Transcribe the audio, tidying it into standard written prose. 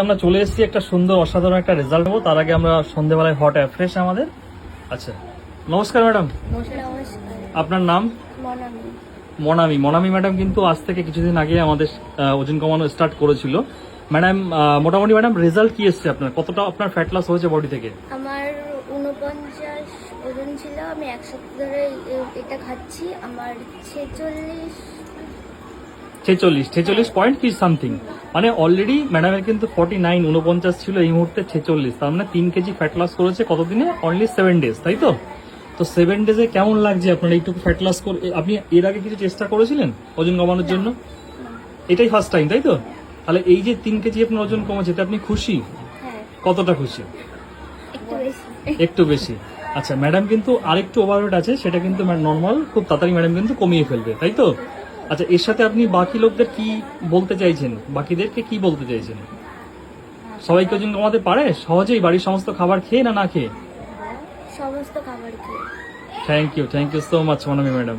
আমরা চলে এসেছি একটা সুন্দর অসাধারণ একটা রেজাল্ট নেবো। তার আগে আমরা সন্ধ্যেবেলায় হট ফ্রেশ আমাদের। আচ্ছা, নমস্কার ম্যাডাম, আপনার নাম? মনামি। মনামি ম্যাডাম কিন্তু আজ থেকে কিছুদিন আগে আমাদের ওজন কমানো স্টার্ট করেছিল। ম্যাডাম, মোটামুটি ম্যাডাম রেজাল্ট কি এসছে আপনার? কতটা আপনার ফ্যাট লস হয়েছে বডি থেকে? আমার 49 ওজন ছিল, আমি এক সপ্তাহ ধরে এটা খাচ্ছি। আমার 46 পয়েন্ট কি সামথিং, মানে অলরেডি ম্যাডামের কিন্তু 49 ছিল, এই মুহূর্তে 46, তার মানে 3 কেজি ফ্যাট লস করেছে কতদিনে? অনলি 7 ডেজ, তাই তো? তো 7 ডেজে কেমন লাগছে আপনার এইটুকু ফ্যাট লস করে? আপনি এর আগে কিছু চেষ্টা করেছিলেন ওজন কমানোর জন্য? এটাই ফার্স্ট টাইম, তাই তো? তাহলে এই যে 3 কেজি আপনার ওজন কমেছে, এতে আপনি খুশি? কতটা খুশি? একটু বেশি। আচ্ছা, ম্যাডাম কিন্তু আরেকটু ওভারওয়েট আছে, সেটা কিন্তু নর্মাল, খুব তাড়াতাড়ি ম্যাডাম কিন্তু কমিয়ে ফেলবে, তাই তো? আচ্ছা, এর সাথে আপনি বাকি লোকদের কি বলতে চাইছেন? বাকিদেরকে কি বলতে চাইছেন? সবাইকে ওজন কমাতে পারে সহজেই, বাড়ির সমস্ত খাবার খেয়ে না খেয়ে? সমস্ত খাবার খেয়ে। Thank you so much Monami madam.